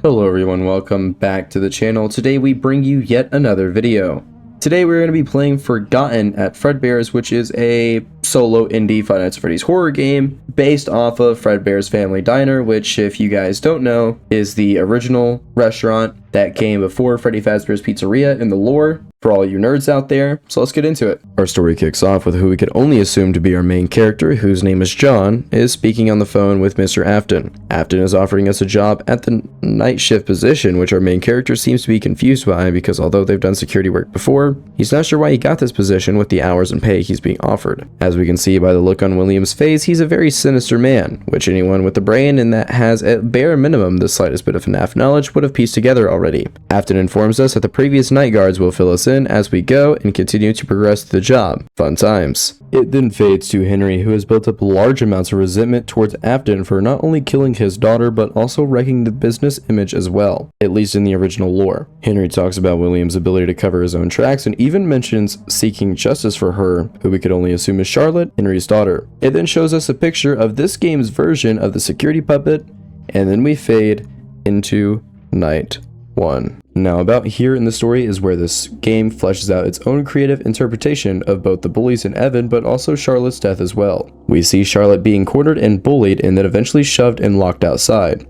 Hello everyone, welcome back to the channel. Today we bring you yet another video. Today we're going to be playing Forgotten at Fredbears, which is a solo indie Five Nights at Freddy's horror game based off of Fredbears Family Diner, which, if you guys don't know, is the original restaurant that came before Freddy Fazbear's Pizzeria in the lore, for all you nerds out there. So let's get into it. Our story kicks off with who we could only assume to be our main character, whose name is John, is speaking on the phone with Mr. Afton. Afton is offering us a job at the night shift position, which our main character seems to be confused by because although they've done security work before, he's not sure why he got this position with the hours and pay he's being offered. As we can see by the look on William's face, he's a very sinister man, which anyone with a brain and that has at bare minimum the slightest bit of FNAF knowledge would have pieced together already. Afton informs us that the previous night guards will fill us in as we go and continue to progress to the job. Fun times. It then fades to Henry, who has built up large amounts of resentment towards Afton for not only killing his daughter but also wrecking the business image as well, at least in the original lore. Henry talks about William's ability to cover his own tracks and even mentions seeking justice for her, who we could only assume is Charlotte, Henry's daughter. It then shows us a picture of this game's version of the security puppet, and then we fade into night 1. Now, about here in the story is where this game fleshes out its own creative interpretation of both the bullies and Evan, but also Charlotte's death as well. We see Charlotte being cornered and bullied and then eventually shoved and locked outside.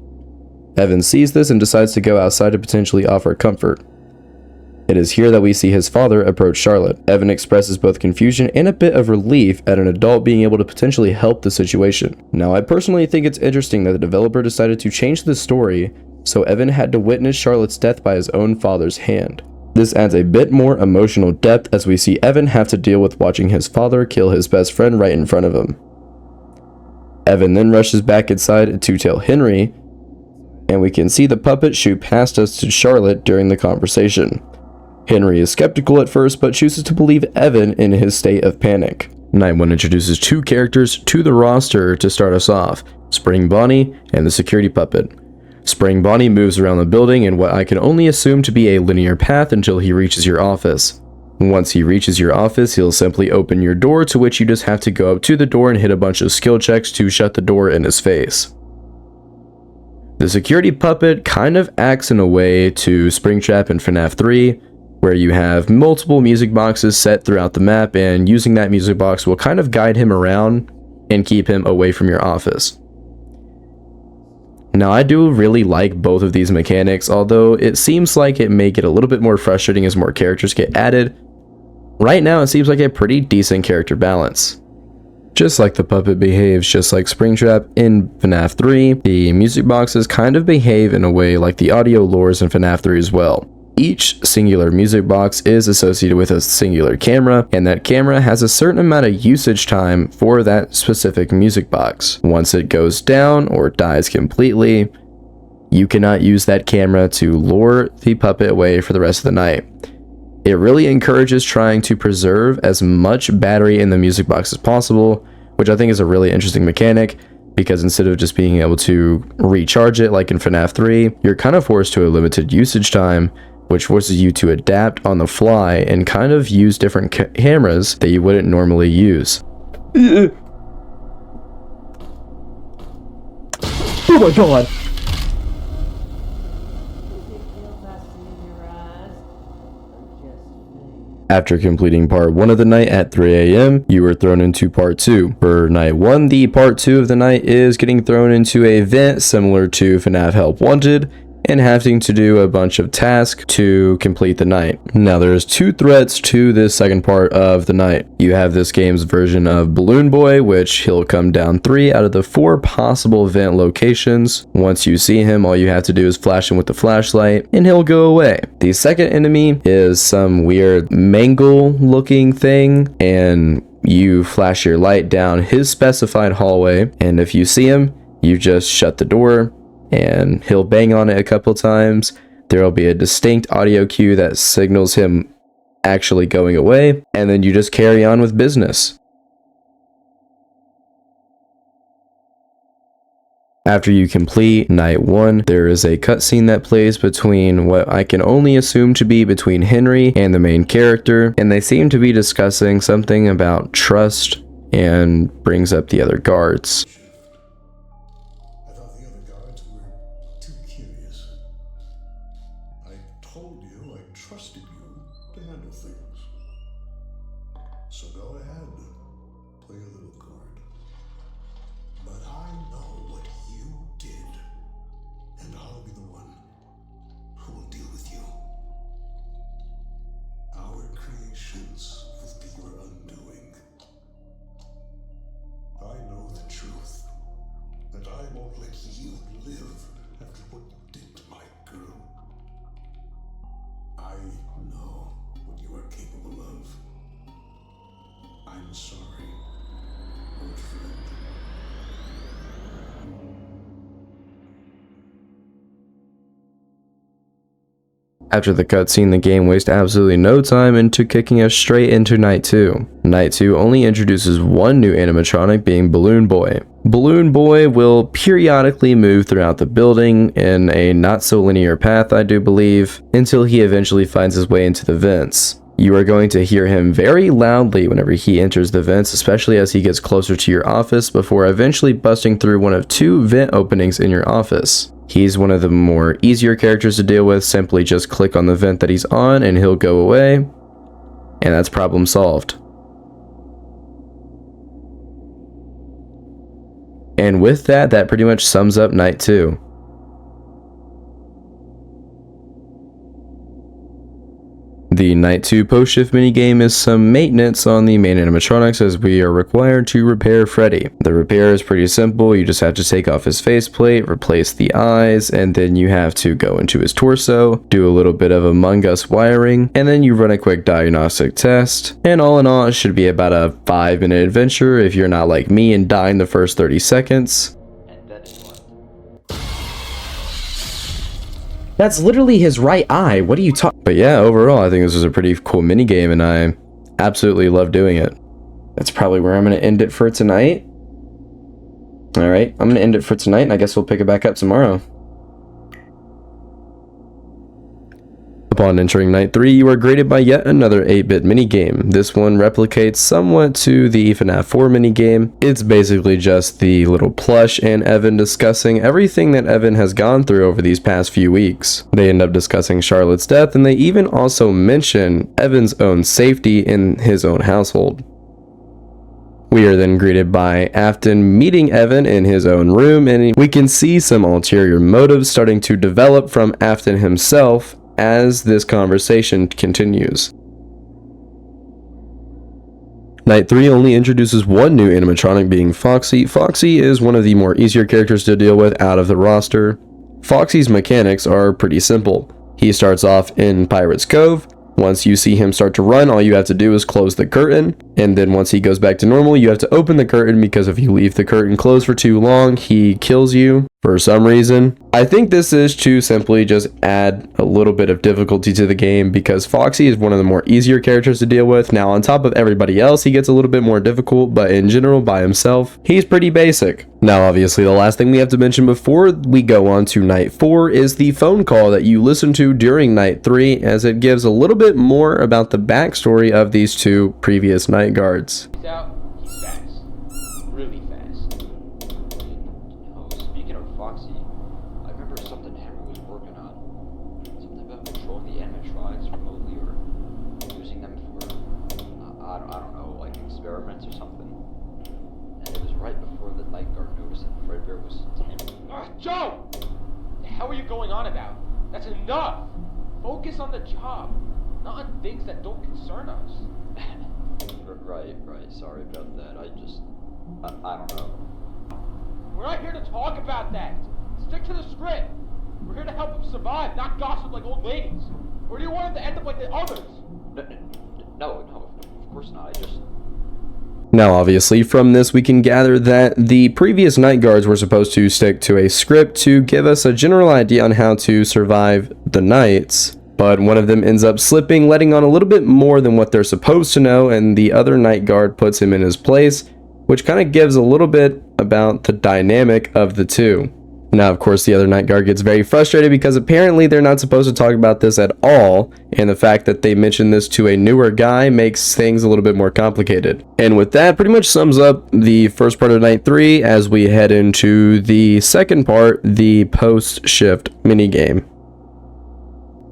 Evan sees this and decides to go outside to potentially offer comfort. It is here that we see his father approach Charlotte. Evan expresses both confusion and a bit of relief at an adult being able to potentially help the situation. Now, I personally think it's interesting that the developer decided to change the story so Evan had to witness Charlotte's death by his own father's hand. This adds a bit more emotional depth as we see Evan have to deal with watching his father kill his best friend right in front of him. Evan then rushes back inside to tell Henry, and we can see the puppet shoot past us to Charlotte during the conversation. Henry is skeptical at first but chooses to believe Evan in his state of panic. Night 1 introduces two characters to the roster to start us off, Spring Bonnie and the security puppet. Spring Bonnie moves around the building in what I can only assume to be a linear path until he reaches your office. Once he reaches your office, he'll simply open your door, to which you just have to go up to the door and hit a bunch of skill checks to shut the door in his face. The security puppet kind of acts in a way to Springtrap in FNAF 3, where you have multiple music boxes set throughout the map, and using that music box will kind of guide him around and keep him away from your office. Now, I do really like both of these mechanics, although it seems like it may get a little bit more frustrating as more characters get added. Right now, it seems like a pretty decent character balance. Just like the puppet behaves just like Springtrap in FNAF 3, the music boxes kind of behave in a way like the audio lures in FNAF 3 as well. Each singular music box is associated with a singular camera, and that camera has a certain amount of usage time for that specific music box. Once it goes down or dies completely, you cannot use that camera to lure the puppet away for the rest of the night. It really encourages trying to preserve as much battery in the music box as possible, which I think is a really interesting mechanic, because instead of just being able to recharge it like in FNAF 3, you're kind of forced to a limited usage time, which forces you to adapt on the fly and kind of use different cameras that you wouldn't normally use. Oh my god! After completing part 1 of the night at 3 AM, you were thrown into part 2. For night 1, the part 2 of the night is getting thrown into a vent similar to FNAF Help Wanted, and having to do a bunch of tasks to complete the night. Now, there's 2 threats to this second part of the night. You have this game's version of Balloon Boy, which he'll come down 3 out of the 4 possible vent locations. Once you see him, all you have to do is flash him with the flashlight, and he'll go away. The second enemy is some weird mangle looking thing, and you flash your light down his specified hallway, and if you see him, you just shut the door, and he'll bang on it a couple times. There'll be a distinct audio cue that signals him actually going away, and then you just carry on with business. After you complete night 1, there is a cutscene that plays between what I can only assume to be between Henry and the main character, and they seem to be discussing something about trust and brings up the other guards. I thought the other guards were too curious. told you I trusted you to handle things. So go ahead, play a little card. But I know what you did, and I'll be the one who will deal with you. Our creations will be your undoing. I know the truth, and I won't let you live after what you did to my girl. I know what you are capable of. I'm sorry, old friend. After the cutscene, the game wastes absolutely no time into kicking us straight into Night 2. Night 2 only introduces one new animatronic, being Balloon Boy. Balloon Boy will periodically move throughout the building in a not so linear path, I do believe, until he eventually finds his way into the vents. You are going to hear him very loudly whenever he enters the vents, especially as he gets closer to your office, before eventually busting through one of two vent openings in your office. He's one of the more easier characters to deal with. Simply just click on the vent that he's on and he'll go away, and that's problem solved. And with that, that pretty much sums up Night 2. The Night 2 post-shift minigame is some maintenance on the main animatronics, as we are required to repair Freddy. The repair is pretty simple. You just have to take off his faceplate, replace the eyes, and then you have to go into his torso, do a little bit of Among Us wiring, and then you run a quick diagnostic test. And all in all, it should be about a 5-minute adventure if you're not like me and die in the first 30 seconds. That's literally his right eye. What are you talking? But yeah, overall, I think this was a pretty cool minigame, and I absolutely love doing it. That's probably where I'm going to end it for tonight. Alright, I'm going to end it for tonight, and I guess we'll pick it back up tomorrow. Upon entering Night 3, you are greeted by yet another 8-bit minigame. This one replicates somewhat to the FNAF 4 minigame. It's basically just the little plush and Evan discussing everything that Evan has gone through over these past few weeks. They end up discussing Charlotte's death, and they even also mention Evan's own safety in his own household. We are then greeted by Afton meeting Evan in his own room, and we can see some ulterior motives starting to develop from Afton himself as this conversation continues. Night 3 only introduces one new animatronic, being Foxy. Foxy is one of the more easier characters to deal with out of the roster. Foxy's mechanics are pretty simple. He starts off in Pirate's Cove. Once you see him start to run, all you have to do is close the curtain, and then once he goes back to normal, you have to open the curtain, because if you leave the curtain closed for too long, he kills you for some reason. I think this is to simply just add a little bit of difficulty to the game, because Foxy is one of the more easier characters to deal with. Now, on top of everybody else, he gets a little bit more difficult, but in general, by himself, he's pretty basic. Now, obviously, the last thing we have to mention before we go on to Night 4 is the phone call that you listen to during Night 3, as it gives a little bit more about the backstory of these two previous night guards. He's out. He's fast. Really fast. Oh, speaking of Foxy, I remember something Henry was working on. Something about controlling the animatronics remotely, or using them for, I don't know, like experiments or something. And it was right before the night guard noticed that Fredbear was him. Joe! What the hell are you going on about? That's enough! Focus on the job, not on things that don't concern us. Right, sorry about that. I don't know. We're not here to talk about that. Stick to the script. We're here to help him survive, not gossip like old ladies. Or do you want him to end up like the others? No, of course not. Now, obviously, from this we can gather that the previous night guards were supposed to stick to a script to give us a general idea on how to survive the nights, but one of them ends up slipping, letting on a little bit more than what they're supposed to know, and the other night guard puts him in his place, which kind of gives a little bit about the dynamic of the two. Now, of course, the other night guard gets very frustrated because apparently they're not supposed to talk about this at all, and the fact that they mention this to a newer guy makes things a little bit more complicated. And with that, pretty much sums up the first part of Night 3 as we head into the second part, the post-shift minigame.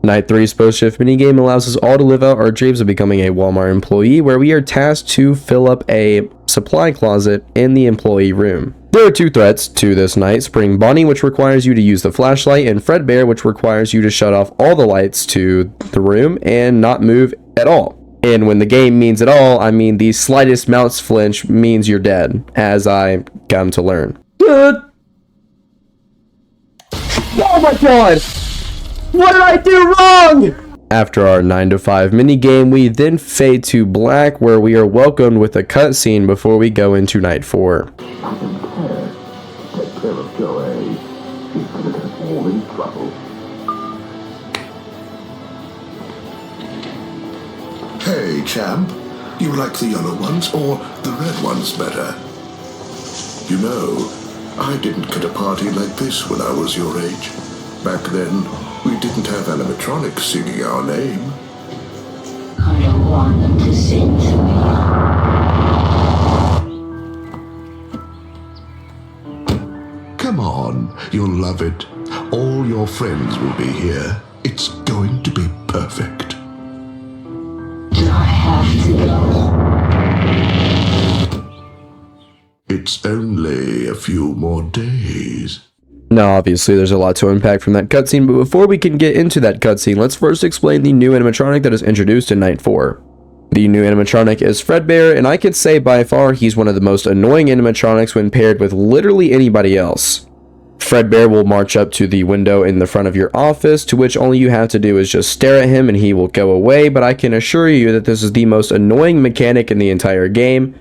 Night 3's post-shift minigame allows us all to live out our dreams of becoming a Walmart employee, where we are tasked to fill up a supply closet in the employee room. There are 2 threats to this night: Spring Bonnie, which requires you to use the flashlight, and Fredbear, which requires you to shut off all the lights to the room and not move at all. And when the game means at all, I mean the slightest mouse flinch means you're dead, as I come to learn. Good. Oh my god! What did I do wrong? After our 9 to 5 minigame, we then fade to black, where we are welcomed with a cutscene before we go into night 4. Take care of Joey. She's all in trouble. Hey, champ. You like the yellow ones or the red ones better? You know, I didn't get a party like this when I was your age. Back then, we didn't have animatronics singing our name. I don't want them to sing to me. Come on, you'll love it. All your friends will be here. It's going to be perfect. Do I have to go? It's only a few more days. Now, obviously, there's a lot to unpack from that cutscene, but before we can get into that cutscene, let's first explain the new animatronic that is introduced in Night 4. The new animatronic is Fredbear, and I could say by far he's one of the most annoying animatronics when paired with literally anybody else. Fredbear will march up to the window in the front of your office, to which all you have to do is just stare at him and he will go away, but I can assure you that this is the most annoying mechanic in the entire game,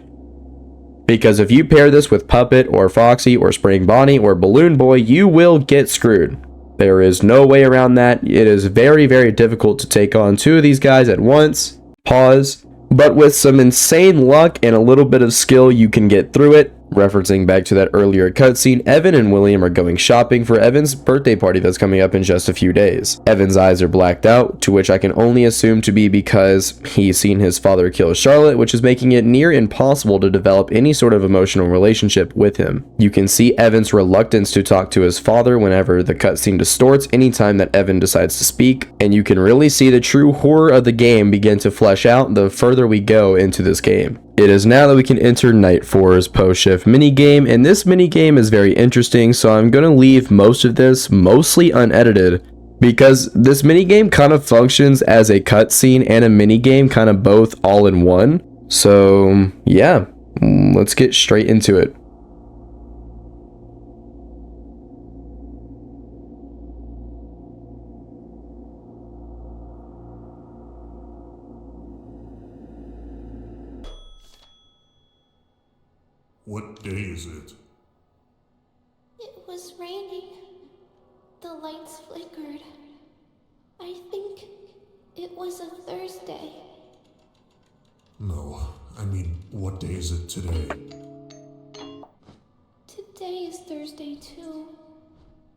because if you pair this with Puppet or Foxy or Spring Bonnie or Balloon Boy, you will get screwed. There is no way around that. It is very, very difficult to take on 2 of these guys at once. Pause. But with some insane luck and a little bit of skill, you can get through it. Referencing back to that earlier cutscene, Evan and William are going shopping for Evan's birthday party that's coming up in just a few days. Evan's eyes are blacked out, to which I can only assume to be because he's seen his father kill Charlotte, which is making it near impossible to develop any sort of emotional relationship with him. You can see Evan's reluctance to talk to his father whenever the cutscene distorts anytime that Evan decides to speak, and you can really see the true horror of the game begin to flesh out the further we go into this game. It is now that we can enter Night 4's post-shift minigame, and this minigame is very interesting, so I'm going to leave most of this mostly unedited, because this minigame kind of functions as a cutscene and a minigame kind of both all in one. So yeah, let's get straight into it. What day is it? It was raining. The lights flickered. I think it was a Thursday. No, I mean, what day is it today? Today is Thursday too.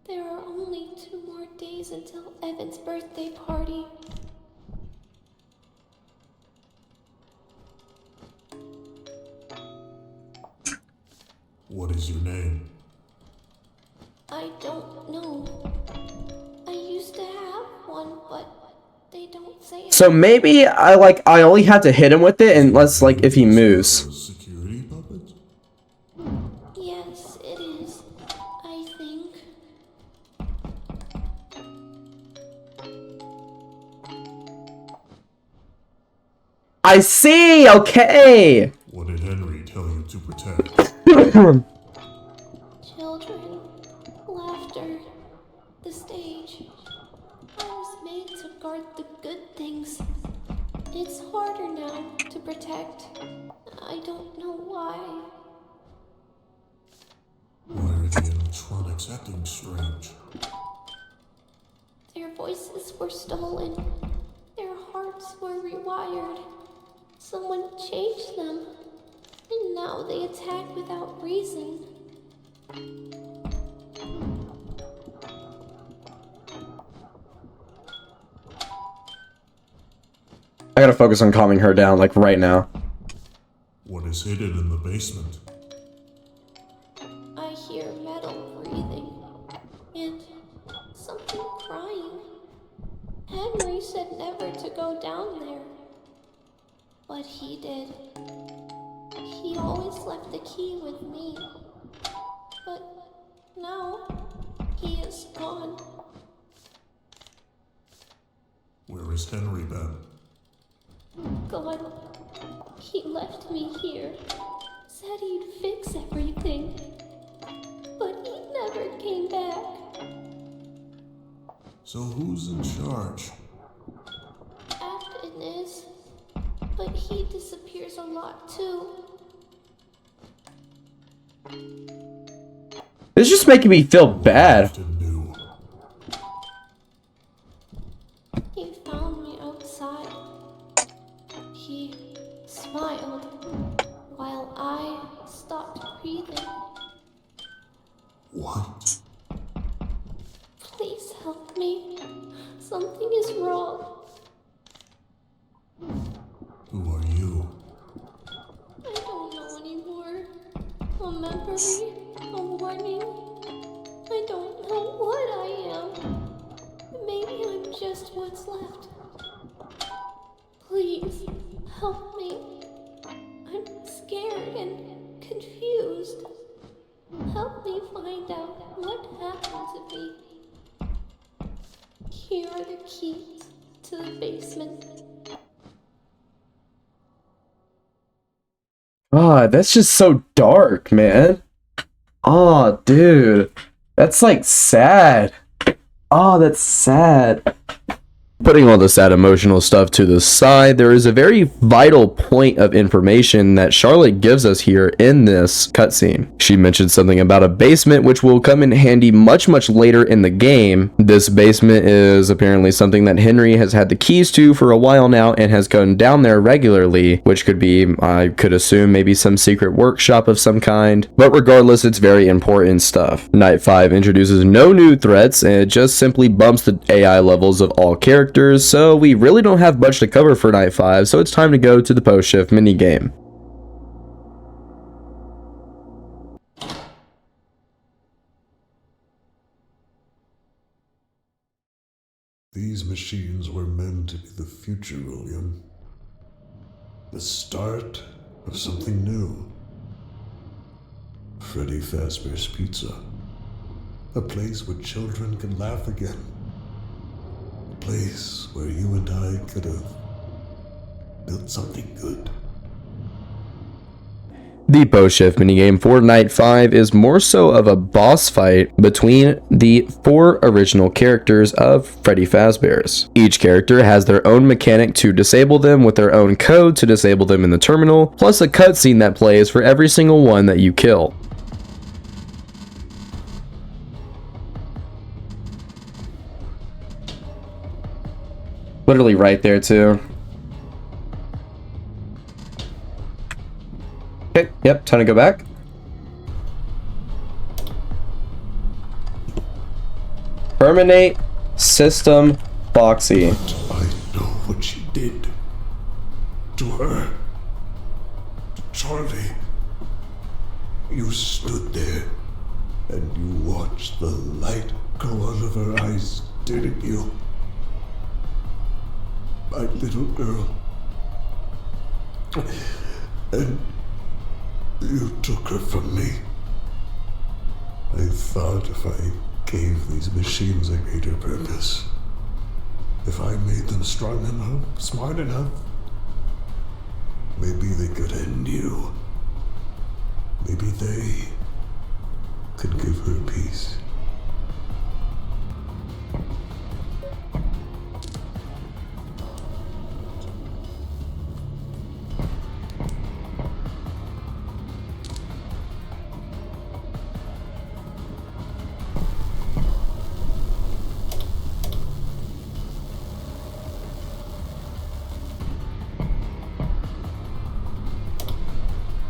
There are only 2 more days until Evan's birthday party. What is your name? I don't know. I used to have one, but they don't say it. So maybe I only have to hit him with it unless if he moves. Security puppet? Yes, it is. I think. I see, okay! What did Henry tell you to protect? Children, laughter, the stage. I was made to guard the good things. It's harder now to protect. I don't know why. Why are the animatronics acting strange? Their voices were stolen. Their hearts were rewired. Someone changed them. And now they attack without reason. I gotta focus on calming her down, right now. What is hidden in the basement? I hear metal breathing and something crying. Henry said never to go down there. But he did. He always left the key with me. But now, he is gone. Where has Henry been? Gone. He left me here. Said he'd fix everything. But he never came back. So who's in charge? Afton is. But he disappears a lot too. It's just making me feel bad. Afton knew. He found me outside. He smiled while I stopped breathing. What? Please help me. Something is wrong. Who are you? I don't know anymore. A memory, a warning. I don't know what I am. Maybe I'm just what's left. Please, help me. I'm scared and confused. Help me find out what happened to me. Here are the keys to the basement. God, that's just so dark, man. Oh, dude. That's like sad. Oh, that's sad. Putting all the sad emotional stuff to the side, there is a very vital point of information that Charlotte gives us here in this cutscene. She mentioned something about a basement which will come in handy much later in the game. This basement is apparently something that Henry has had the keys to for a while now and has gone down there regularly, which could be, I could assume, maybe some secret workshop of some kind. But regardless, it's very important stuff. Night 5 introduces no new threats and it just simply bumps the AI levels of all characters, so we really don't have much to cover for Night 5, so it's time to go to the post-shift minigame. These machines were meant to be the future, William. The start of something new. Freddy Fazbear's Pizza. A place where children can laugh again. A place where you and I could have built something good. The post-shift minigame for Night 5 is more so of a boss fight between the 4 original characters of Freddy Fazbear's. Each character has their own mechanic to disable them with their own code to disable them in the terminal, plus a cutscene that plays for every single one that you kill. Literally right there too. Okay, yep, time to go back. Terminate system Foxy. I know what she did. To her. To Charlie. You stood there and you watched the light go out of her eyes, didn't you? My little girl. And you took her from me. I thought if I gave these machines a greater purpose, if I made them strong enough, smart enough, maybe they could end you. Maybe they could give her peace.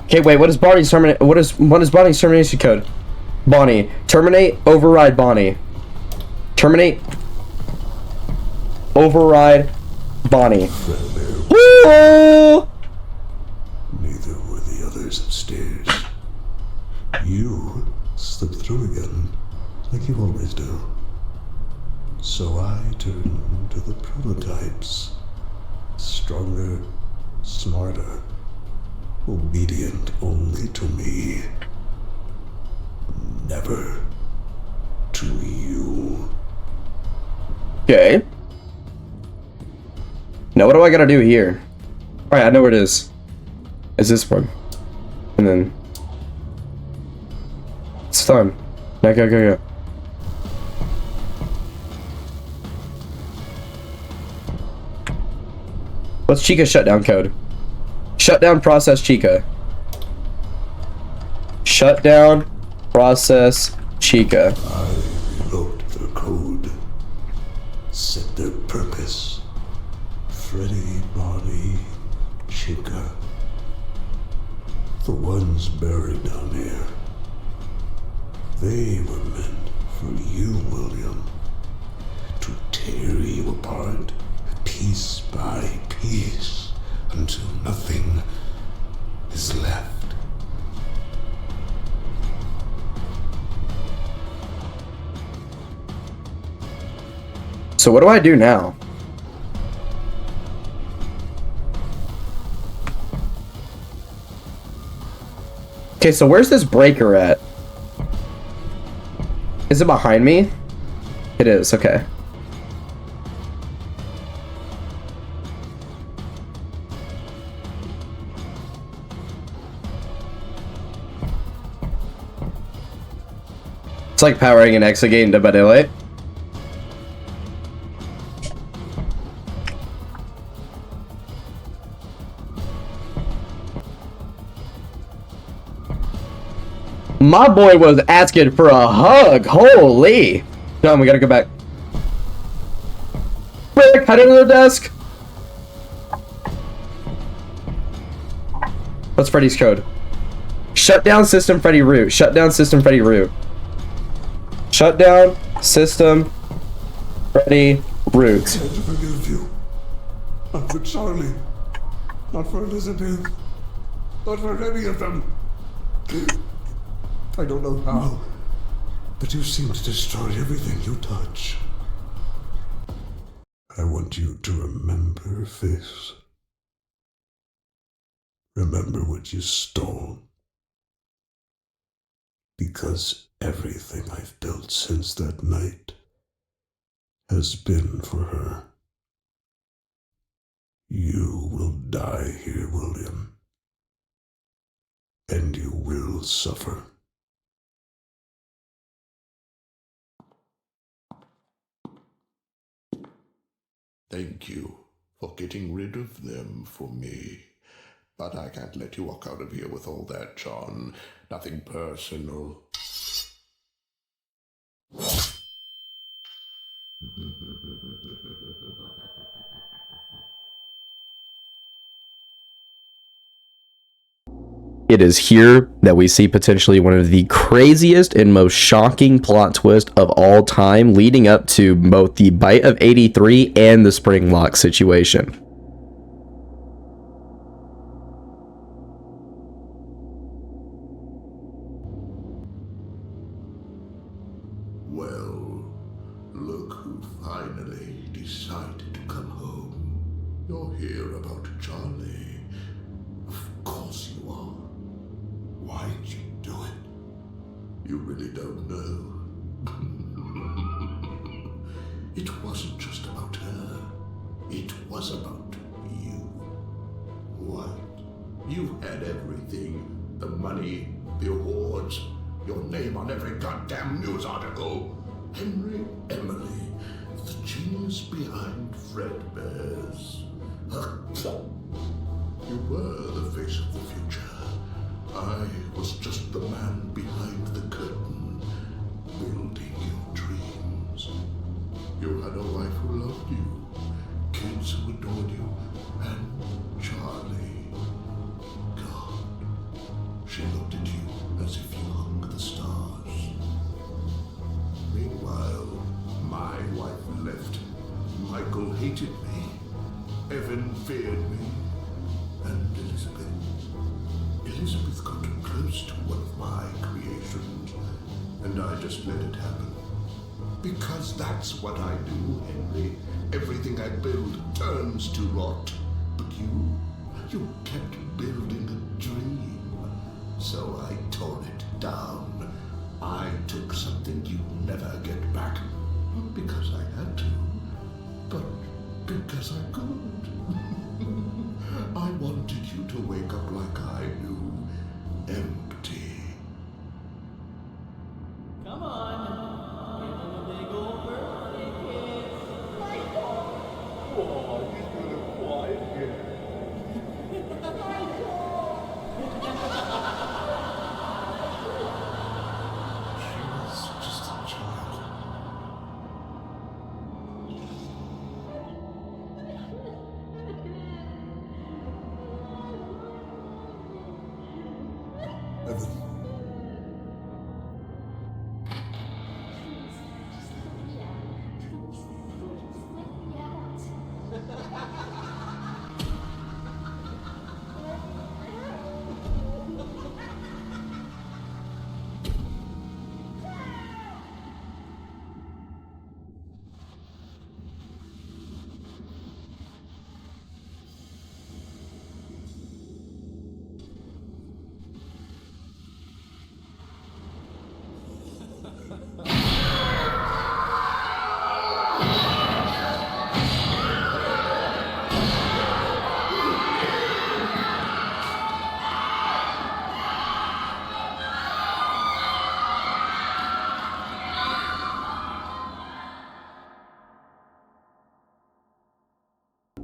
Okay, wait, what is Bonnie's Bonnie's termination code? Bonnie. Terminate, override Bonnie. Terminate, override Bonnie. Woo! Neither were the others upstairs. You slipped through again, like you always do. So I turned to the prototypes. Stronger, smarter, obedient only to me. Never to you. Okay. Now what do I gotta do here? Alright, I know where it is. It's this one. And then... it's done. Now go. What's Chica's shutdown code? Shutdown process Chica. Shutdown process Chica. I rewrote their code, set their purpose. Freddy, Bonnie, Chica. The ones buried down here. They were meant for you, William. To tear you apart, piece by piece, until nothing is left. So what do I do now? Okay, so where's this breaker at? Is it behind me? It is, okay. It's like powering an exegate into Badilite. My boy was asking for a hug. Holy. John, we gotta go back. Quick, head under the desk. What's Freddy's code? Shut down system Freddy root. Shut down system Freddy root. Shut down system Freddy root. I had to forgive you. Not for Charlie. Not for Elizabeth. Not for any of them. I don't know how, but you seem to destroy everything you touch. I want you to remember this. Remember what you stole. Because everything I've built since that night has been for her. You will die here, William. And you will suffer. Thank you for getting rid of them for me. But I can't let you walk out of here with all that, John. Nothing personal. It is here that we see potentially one of the craziest and most shocking plot twists of all time, leading up to both the Bite of 83 and the Spring Lock situation. Well, look who finally decided to come home. You're here about Charlie. Of course you are. Why'd you do it? You really don't know. It wasn't just about her. It was about you. What? You had everything. The money, the awards, your name on every goddamn news article. Henry Emily, the genius behind Fredbears. You were the face of the future. I was just the man behind the curtain, building your dreams. You had a wife who loved you, kids who adored you, and Charlie. God, she looked at you as if you hung the stars. Meanwhile, my wife left. Michael hated me. Evan feared me. And Elizabeth got too close to one of my creations, and I just let it happen. Because that's what I do, Henry. Everything I build turns to rot. But you kept building a dream. So I tore it down. I took something you'd never get back. Not because I had to, but because I could. I wanted you to wake up like I do, empty. Come on. Give him a big old birthday kiss. Oh, he's gonna quiet again. She was just a child. Evan.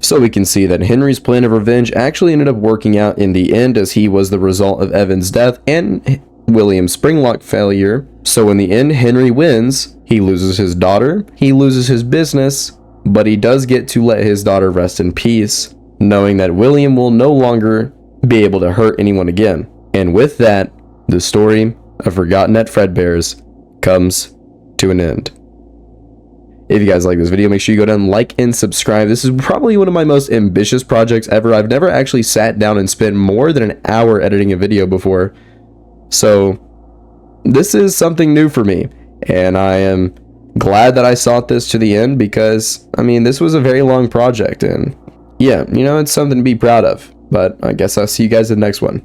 So we can see that Henry's plan of revenge actually ended up working out in the end, as he was the result of Evan's death and William's springlock failure. So in the end, Henry wins. He loses his daughter, he loses his business, but he does get to let his daughter rest in peace, knowing that William will no longer be able to hurt anyone again. And with that, the story of Forgotten at Fredbears comes to an end. If you guys like this video, make sure you go down and like and subscribe. This is probably one of my most ambitious projects ever. I've never actually sat down and spent more than an hour editing a video before. So this is something new for me, and I am glad that I sought this to the end, because I mean, this was a very long project, and yeah, you know, it's something to be proud of. But I guess I'll see you guys in the next one.